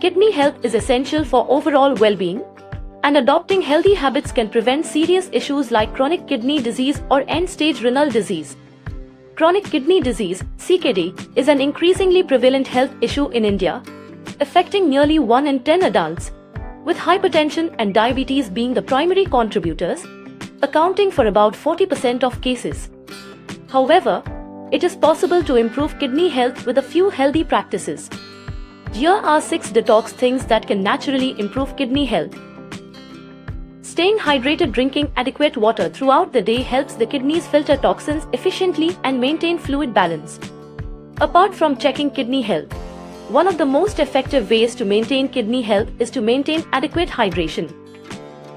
Kidney health is essential for overall well-being, and adopting healthy habits can prevent serious issues like chronic kidney disease or end-stage renal disease. Chronic kidney disease, CKD, is an increasingly prevalent health issue in India, affecting nearly 1 in 10 adults, with hypertension and diabetes being the primary contributors, accounting for about 40% of cases. However, it is possible to improve kidney health with a few healthy practices. Here are 6 detox things that can naturally improve kidney health. Staying hydrated. Drinking adequate water throughout the day helps the kidneys filter toxins efficiently and maintain fluid balance. Apart from checking kidney health, one of the most effective ways to maintain kidney health is to maintain adequate hydration.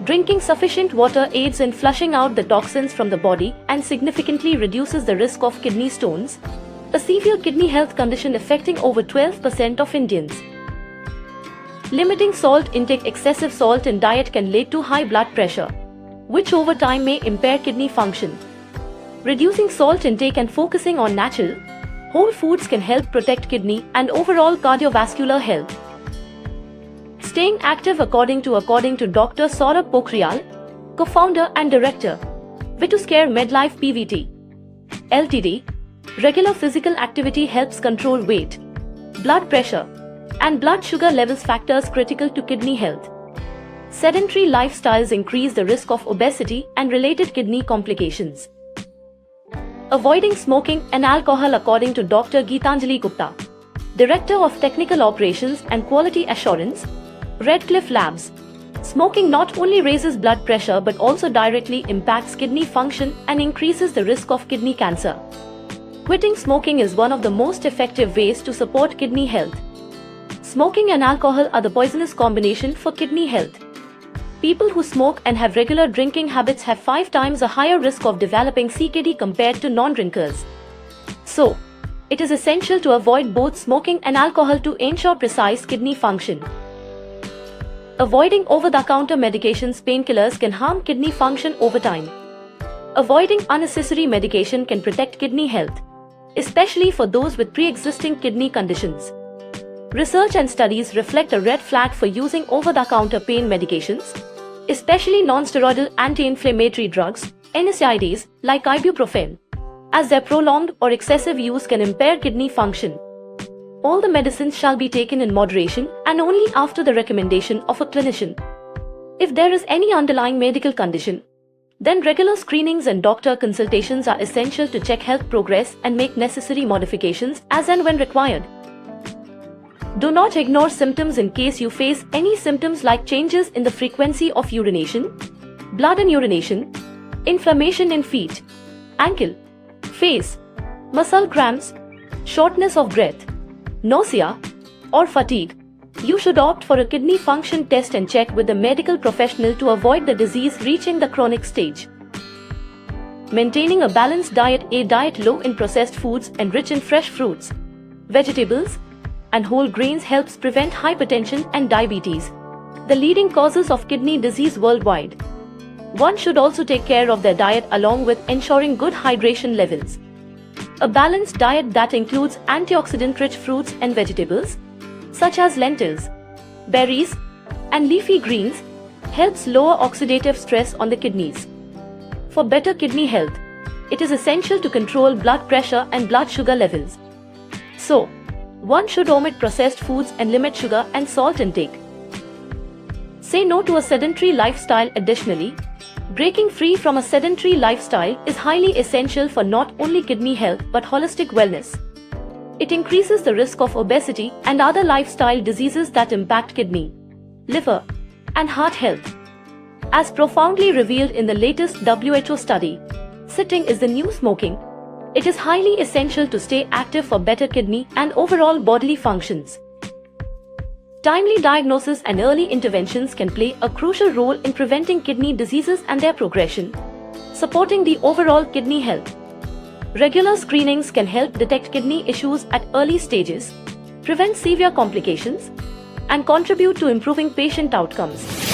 Drinking sufficient water aids in flushing out the toxins from the body and significantly reduces the risk of kidney stones, a severe kidney health condition affecting over 12% of Indians. Limiting salt intake. Excessive salt in diet can lead to high blood pressure, which over time may impair kidney function. Reducing salt intake and focusing on natural, whole foods can help protect kidney and overall cardiovascular health. Staying active. According to Dr. Saurabh Pokhriyal, co-founder and director, Vituscare Medlife PVT Ltd, regular physical activity helps control weight, blood pressure, and blood sugar levels, factors critical to kidney health. Sedentary lifestyles increase the risk of obesity and related kidney complications. Avoiding smoking and alcohol. According to Dr. Geetanjali Gupta, Director of Technical Operations and Quality Assurance, Redcliffe Labs, smoking not only raises blood pressure but also directly impacts kidney function and increases the risk of kidney cancer. Quitting smoking is one of the most effective ways to support kidney health. Smoking and alcohol are the poisonous combination for kidney health. People who smoke and have regular drinking habits have 5 times a higher risk of developing CKD compared to non-drinkers. So, it is essential to avoid both smoking and alcohol to ensure precise kidney function. Avoiding over-the-counter medications. Painkillers can harm kidney function over time. Avoiding unnecessary medication can protect kidney health, especially for those with pre-existing kidney conditions. Research and studies reflect a red flag for using over-the-counter pain medications, especially non-steroidal anti-inflammatory drugs, NSAIDs, like ibuprofen, as their prolonged or excessive use can impair kidney function. All the medicines shall be taken in moderation and only after the recommendation of a clinician. If there is any underlying medical condition, then regular screenings and doctor consultations are essential to check health progress and make necessary modifications as and when required. Do not ignore symptoms. In case you face any symptoms like changes in the frequency of urination, blood in urination, inflammation in feet, ankle, face, muscle cramps, shortness of breath, nausea, or fatigue, you should opt for a kidney function test and check with a medical professional to avoid the disease reaching the chronic stage. Maintaining a balanced diet. A diet low in processed foods and rich in fresh fruits, vegetables, and whole grains helps prevent hypertension and diabetes, the leading causes of kidney disease worldwide. One should also take care of their diet along with ensuring good hydration levels. A balanced diet that includes antioxidant-rich fruits and vegetables, such as lentils, berries, and leafy greens, helps lower oxidative stress on the kidneys. For better kidney health, it is essential to control blood pressure and blood sugar levels. So, one should omit processed foods and limit sugar and salt intake. Say no to a sedentary lifestyle. Additionally, breaking free from a sedentary lifestyle is highly essential for not only kidney health but holistic wellness. It increases the risk of obesity and other lifestyle diseases that impact kidney, liver, and heart health. As profoundly revealed in the latest WHO study, sitting is the new smoking. It is highly essential to stay active for better kidney and overall bodily functions. Timely diagnosis and early interventions can play a crucial role in preventing kidney diseases and their progression, supporting the overall kidney health. Regular screenings can help detect kidney issues at early stages, prevent severe complications, and contribute to improving patient outcomes.